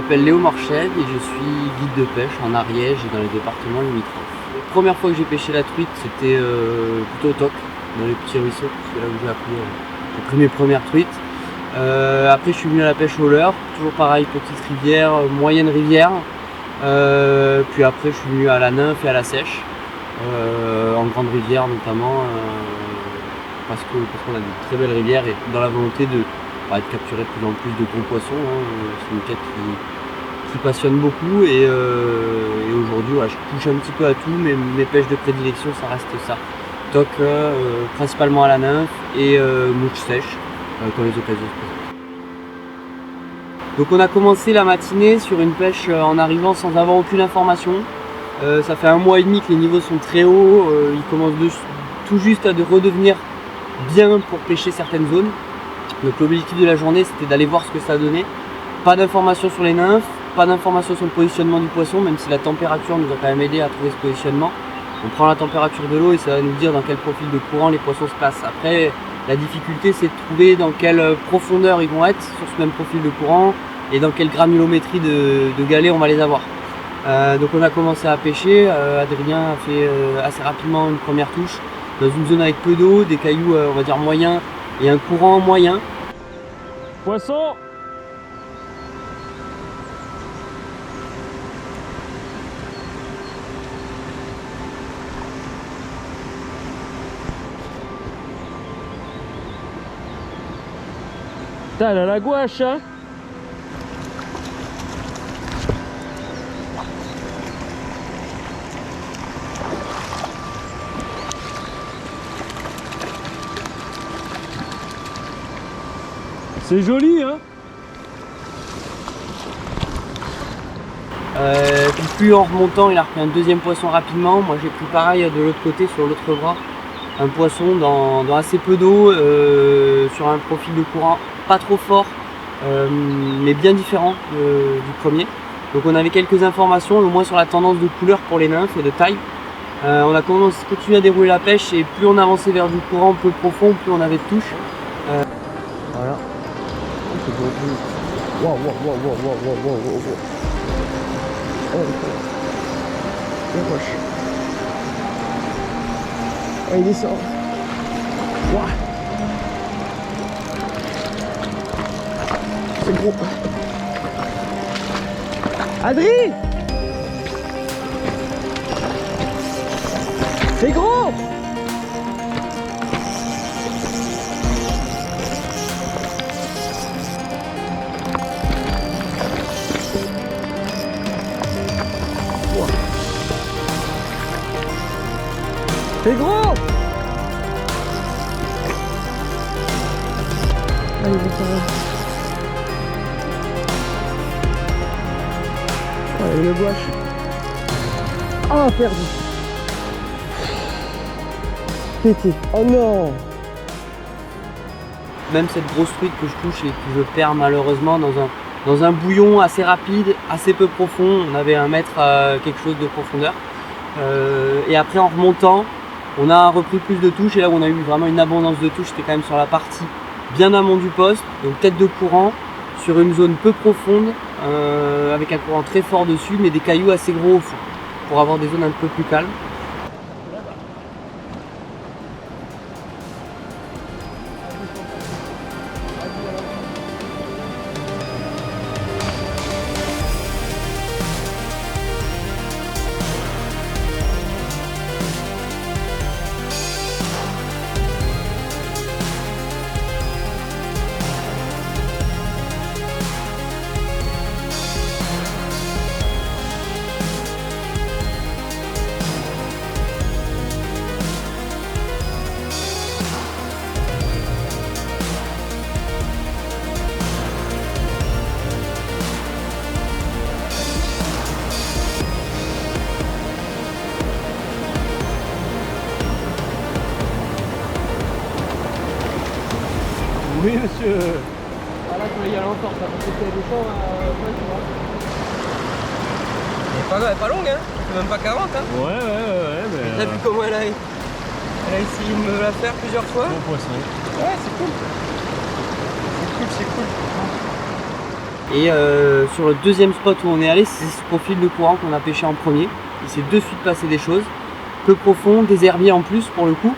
m'appelle Léo Morchède et je suis guide de pêche en Ariège et dans les départements limitrophes. La première fois que j'ai pêché la truite, c'était plutôt au Toc, dans les petits ruisseaux, c'est là où j'ai pris mes premières truites. Après je suis venu à la pêche au leurre, toujours pareil, petite rivière, moyenne rivière. Puis après je suis venu à la nymphe et à la sèche, en grande rivière notamment, parce qu'on a de très belles rivières et dans la volonté de capturer de plus en plus de gros poissons. C'est une quête qui passionne beaucoup et aujourd'hui je touche un petit peu à tout, mais mes pêches de prédilection ça reste ça. Toc, principalement à la nymphe et mouche sèche quand les occasions se présentent. Donc on a commencé la matinée sur une pêche en arrivant sans avoir aucune information. Ça fait 1 mois et demi que les niveaux sont très hauts, ils commencent tout juste à redevenir bien pour pêcher certaines zones. Donc l'objectif de la journée c'était d'aller voir ce que ça donnait. Pas d'informations sur les nymphes, pas d'informations sur le positionnement du poisson, même si la température nous a quand même aidé à trouver ce positionnement. On prend la température de l'eau et ça va nous dire dans quel profil de courant les poissons se placent. Après, la difficulté c'est de trouver dans quelle profondeur ils vont être sur ce même profil de courant et dans quelle granulométrie de galets on va les avoir. Donc on a commencé à pêcher, Adrien a fait assez rapidement une première touche dans une zone avec peu d'eau, des cailloux on va dire moyens et un courant moyen. Poisson! Putain, elle a la gouache, hein? C'est joli, hein? Puis plus en remontant, il a repris un deuxième poisson rapidement. Moi j'ai pris pareil de l'autre côté, sur l'autre bras, un poisson dans assez peu d'eau, sur un profil de courant pas trop fort, mais bien différent du premier. Donc on avait quelques informations, au moins sur la tendance de couleur pour les nymphes et de taille. On a continué à dérouler la pêche et plus on avançait vers du courant peu profond, plus on avait de touches. Voilà. Wow, wow, wow, wow, wow, wow, wow, wow. Oh, la roche. Oh, il descend. Wow. C'est gros. Adri! C'est gros! C'est gros! Allez, vite, ça va. Allez, le gouache. Ah, perdu. Pété. Oh non! Même cette grosse truite que je touche et que je perds malheureusement dans un bouillon assez rapide, assez peu profond. On avait 1 mètre à quelque chose de profondeur. Et après en remontant, on a repris plus de touches et là où on a eu vraiment une abondance de touches, c'était quand même sur la partie bien amont du poste, donc tête de courant, sur une zone peu profonde, avec un courant très fort dessus, mais des cailloux assez gros au fond, pour avoir des zones un peu plus calmes. Oui, monsieur. Voilà, tu vas y aller encore, ça va peut-être descendre tu vois. Elle est pas longue, hein. C'est même pas 40, hein. Ouais, mais. T'as vu comment elle a essayé de me la faire plusieurs fois. Bon poisson. Ouais, c'est cool. C'est cool. Et sur le deuxième spot où on est allé, c'est ce profil de courant qu'on a pêché en premier. Il s'est de suite passé des choses. Peu profond, des herbiers en plus pour le coup.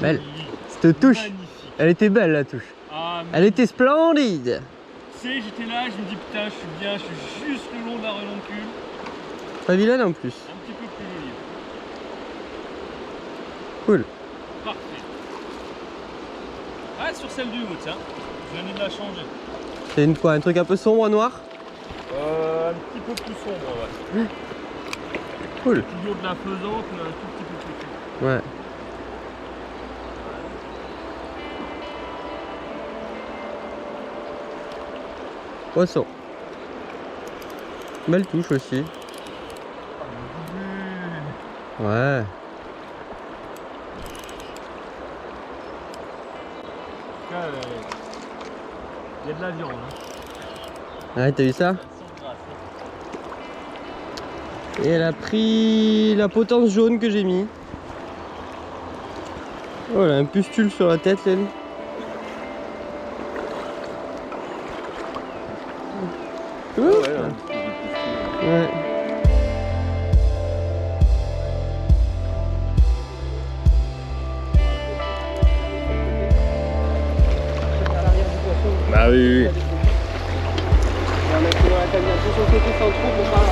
Belle. Cette touche, Magnifique. elle était belle la touche. Ah, Elle était splendide. tu sais, j'étais là, je me dis putain, je suis bien, je suis juste le long de la redoncule. Pas vilaine en plus. Un petit peu plus joli. Cool. Parfait. Ah, sur celle du haut, tiens. Je venais de la changer. C'est une quoi, un truc un peu sombre, noir? Un petit peu plus sombre, ouais. Cool. Toujours de la faisante, mais un tout petit peu plus clair. Ouais. Poisson. Belle touche aussi. Ouais. Il y a de la viande. Hein. Ouais, t'as vu ça? Et elle a pris la potence jaune que j'ai mis. Oh, elle a un pustule sur la tête, elle. Ouais. Bah oui, oui. Et on a trouvé la camion sur le côté sans trop pour pas.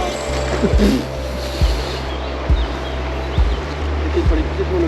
Ok, il faut les pousser pour le.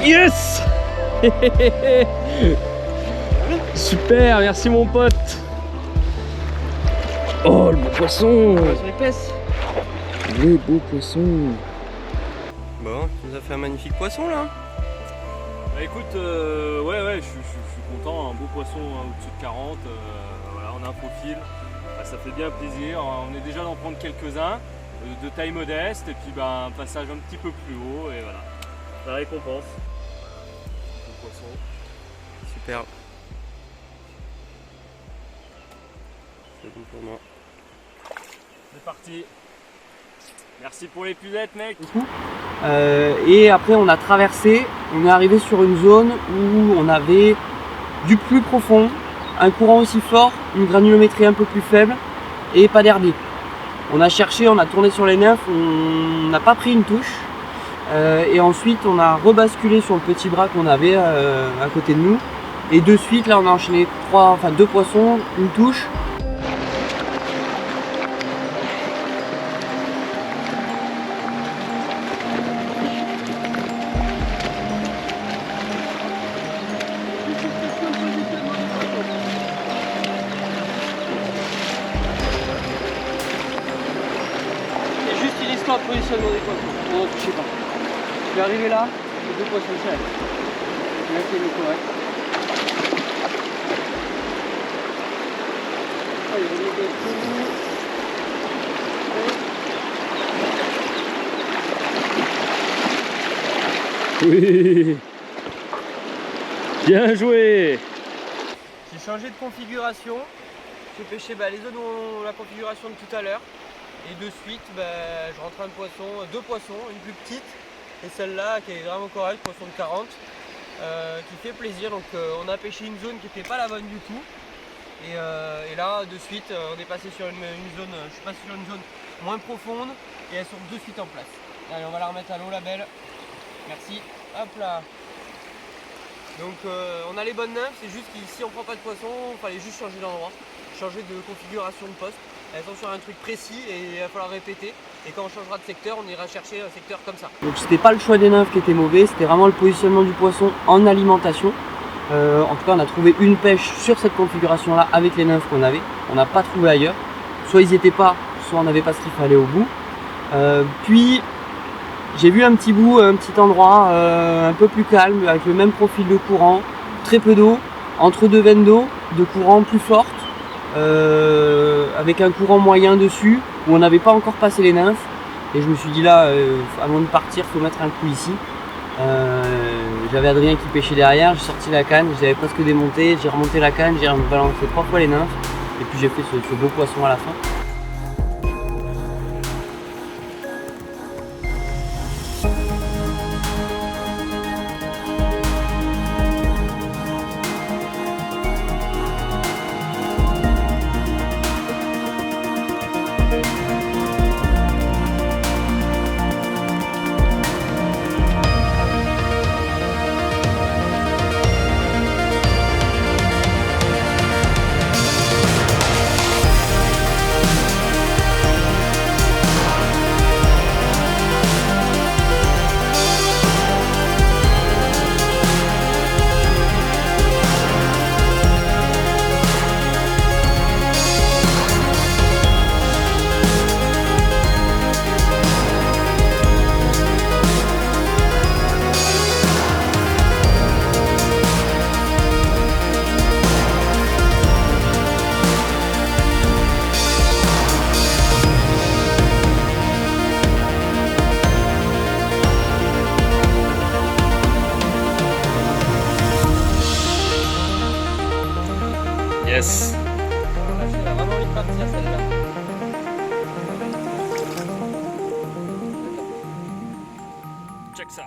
Yes. Super, merci mon pote. Oh, le beau poisson. Sur l'épaisse. Le beau poisson. Bon, tu nous as fait un magnifique poisson là. Bah écoute, ouais, je suis content, un beau poisson au-dessus de 40, voilà, on a un profil, bah, ça fait bien plaisir, on est déjà d'en prendre quelques-uns, de taille modeste, et puis bah, un passage un petit peu plus haut, et voilà, la récompense. Voilà, le poisson. Super. C'est bon pour moi. C'est parti. Merci pour les punettes, mec. Et après on a traversé, on est arrivé sur une zone où on avait du plus profond, un courant aussi fort, une granulométrie un peu plus faible et pas d'herbier. On a cherché, on a tourné sur les nymphes, on n'a pas pris une touche. Et ensuite on a rebasculé sur le petit bras qu'on avait à côté de nous. Et de suite là on a enchaîné deux poissons, une touche. C'est juste une histoire de positionnement des poissons. Non, je sais pas. Je vais arriver là, les deux poissons seuls. Là c'est le correct. Oui. Bien joué. J'ai changé de configuration. J'ai pêché les zones où on la configuration de tout à l'heure. Et de suite, je rentre un poisson, deux poissons, une plus petite et celle-là qui est vraiment correcte, poisson de 40, qui fait plaisir. Donc on a pêché une zone qui n'était pas la bonne du tout. Et là, de suite, on est passé sur une zone, je suis passé sur une zone moins profonde et elles sont de suite en place. Allez, on va la remettre à l'eau, la belle. Merci. Hop là. Donc on a les bonnes nymphes, c'est juste qu'ici on prend pas de poisson, il fallait juste changer d'endroit, changer de configuration de poste. Elles sont sur un truc précis et il va falloir répéter. Et quand on changera de secteur, on ira chercher un secteur comme ça. Donc c'était pas le choix des nymphes qui était mauvais, c'était vraiment le positionnement du poisson en alimentation. En tout cas on a trouvé une pêche sur cette configuration là avec les nymphes qu'on avait. On n'a pas trouvé ailleurs. Soit ils étaient pas, soit on n'avait pas ce qu'il fallait au bout. Puis J'ai vu un petit bout, un petit endroit un peu plus calme, avec le même profil de courant, très peu d'eau, entre deux veines d'eau, de courant plus forte, avec un courant moyen dessus, où on n'avait pas encore passé les nymphes. Et je me suis dit là, avant de partir, il faut mettre un coup ici. J'avais Adrien qui pêchait derrière, j'ai sorti la canne, je les avais presque démonté, j'ai remonté la canne, j'ai balancé 3 fois les nymphes, et puis j'ai fait ce beau poisson à la fin. Yes. Elle a vraiment envie de partir celle-là. Check ça.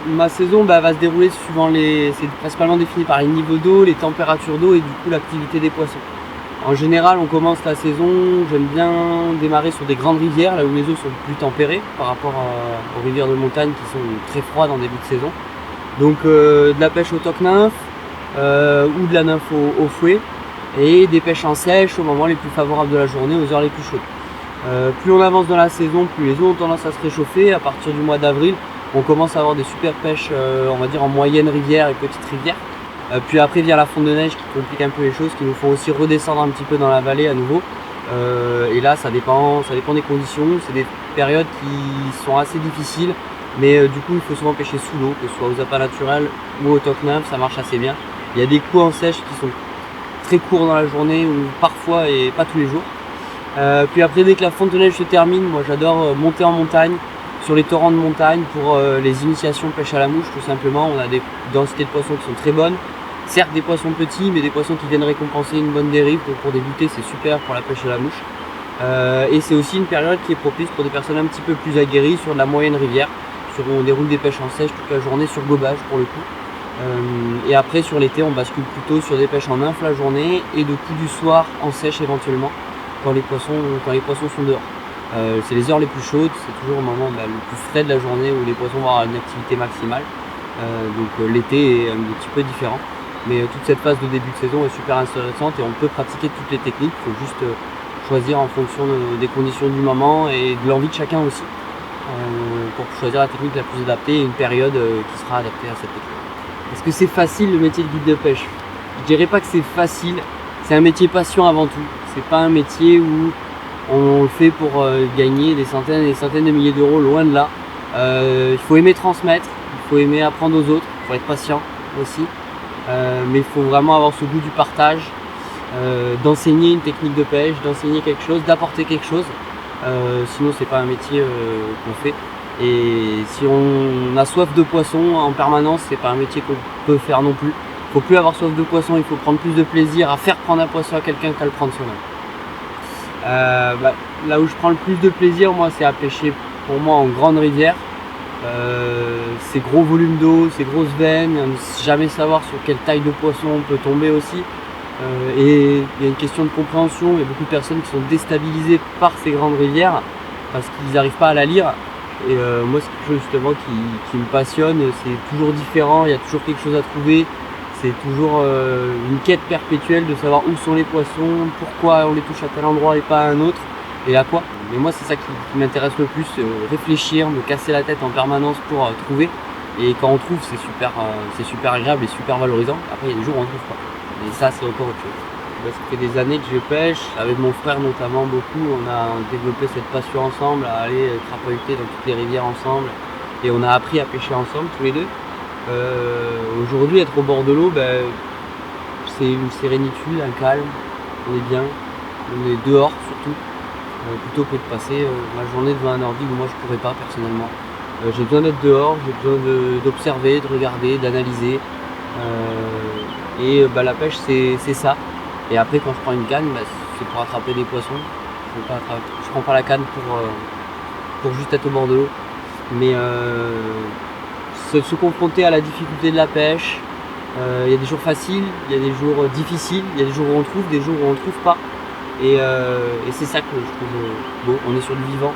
Ma saison va se dérouler suivant c'est principalement défini par les niveaux d'eau, les températures d'eau et du coup l'activité des poissons. En général, on commence la saison, j'aime bien démarrer sur des grandes rivières, là où les eaux sont plus tempérées par rapport aux rivières de montagne qui sont très froides en début de saison. Donc de la pêche au toc nymphe ou de la nymphe au fouet et des pêches en sèche au moment les plus favorables de la journée, aux heures les plus chaudes. Plus on avance dans la saison, plus les eaux ont tendance à se réchauffer. À partir du mois d'avril, on commence à avoir des super pêches, on va dire en moyenne rivière et petite rivière. Puis après vient la fonte de neige qui complique un peu les choses, qui nous font aussi redescendre un petit peu dans la vallée à nouveau. Et là ça dépend des conditions, c'est des périodes qui sont assez difficiles, mais du coup il faut souvent pêcher sous l'eau, que ce soit aux appâts naturels ou au toc nymphe, ça marche assez bien. Il y a des coups en sèche qui sont très courts dans la journée, ou parfois et pas tous les jours. Puis après dès que la fonte de neige se termine, moi j'adore monter en montagne, sur les torrents de montagne pour les initiations pêche à la mouche tout simplement. On a des densités de poissons qui sont très bonnes. Certes des poissons petits, mais des poissons qui viennent récompenser une bonne dérive, donc pour débuter c'est super pour la pêche à la mouche. Et c'est aussi une période qui est propice pour des personnes un petit peu plus aguerries sur de la moyenne rivière. On déroule des pêches en sèche toute la journée sur gobage pour le coup. Et après sur l'été on bascule plutôt sur des pêches en nymphe la journée et de coups du soir en sèche éventuellement quand les poissons sont dehors. C'est les heures les plus chaudes, c'est toujours au moment le plus frais de la journée où les poissons vont avoir une activité maximale. Donc l'été est un petit peu différent. Mais toute cette phase de début de saison est super intéressante et on peut pratiquer toutes les techniques. Il faut juste choisir en fonction des conditions du moment et de l'envie de chacun aussi pour choisir la technique la plus adaptée et une période qui sera adaptée à cette technique. Est-ce que c'est facile le métier de guide de pêche? Je dirais pas que c'est facile, c'est un métier passion avant tout. C'est pas un métier où on le fait pour gagner des centaines et des centaines de milliers d'euros, loin de là. Il faut aimer transmettre, il faut aimer apprendre aux autres, il faut être patient aussi. Mais il faut vraiment avoir ce goût du partage, d'enseigner une technique de pêche, d'enseigner quelque chose, d'apporter quelque chose. Sinon c'est pas un métier qu'on fait. Et si on a soif de poisson en permanence, c'est pas un métier qu'on peut faire non plus. Il faut plus avoir soif de poisson, il faut prendre plus de plaisir à faire prendre un poisson à quelqu'un qu'à le prendre soi-même. Là où je prends le plus de plaisir, moi, c'est à pêcher pour moi en grande rivière. Ces gros volumes d'eau, ces grosses veines, ne jamais savoir sur quelle taille de poisson on peut tomber aussi. Et il y a une question de compréhension, il y a beaucoup de personnes qui sont déstabilisées par ces grandes rivières parce qu'ils n'arrivent pas à la lire. Et moi c'est quelque chose justement qui me passionne, c'est toujours différent, il y a toujours quelque chose à trouver. C'est toujours une quête perpétuelle de savoir où sont les poissons, pourquoi on les touche à tel endroit et pas à un autre, et à quoi. Mais moi c'est ça qui m'intéresse le plus, réfléchir, me casser la tête en permanence pour trouver. Et quand on trouve c'est super agréable et super valorisant. Après il y a des jours où on ne trouve pas. Et ça c'est encore autre chose. ça fait des années que je pêche, avec mon frère notamment beaucoup, on a développé cette passion ensemble, à aller crapahuter dans toutes les rivières ensemble, et on a appris à pêcher ensemble tous les deux. Aujourd'hui, être au bord de l'eau, c'est une sérénitude, un calme, on est bien, on est dehors surtout, plutôt que de passer ma journée devant un ordi où moi je pourrais pas personnellement. J'ai besoin d'être dehors, j'ai besoin d'observer, de regarder, d'analyser. La pêche c'est ça. Et après quand je prends une canne, c'est pour attraper des poissons. Je prends pas la canne pour juste être au bord de l'eau. Mais se confronter à la difficulté de la pêche, il y a des jours faciles, il y a des jours difficiles, il y a des jours où on trouve, des jours où on ne trouve pas. Et c'est ça que je trouve beau. On est sur du vivant,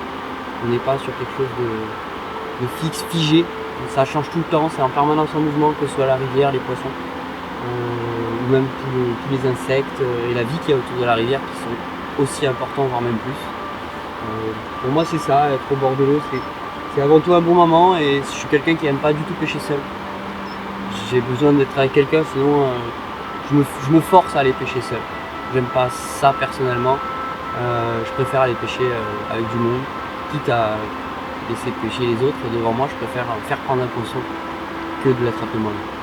on n'est pas sur quelque chose de fixe, figé. Ça change tout le temps, c'est en permanence en mouvement, que ce soit la rivière, les poissons, ou même tous les insectes et la vie qu'il y a autour de la rivière qui sont aussi importants, voire même plus. Pour moi c'est ça, être au bord de l'eau, c'est avant tout un bon moment, et je suis quelqu'un qui n'aime pas du tout pêcher seul. J'ai besoin d'être avec quelqu'un, sinon je me force à aller pêcher seul. J'aime pas ça personnellement, je préfère aller pêcher avec du monde, quitte à laisser pêcher les autres devant moi. Je préfère faire prendre un poisson que de l'attraper moi-même.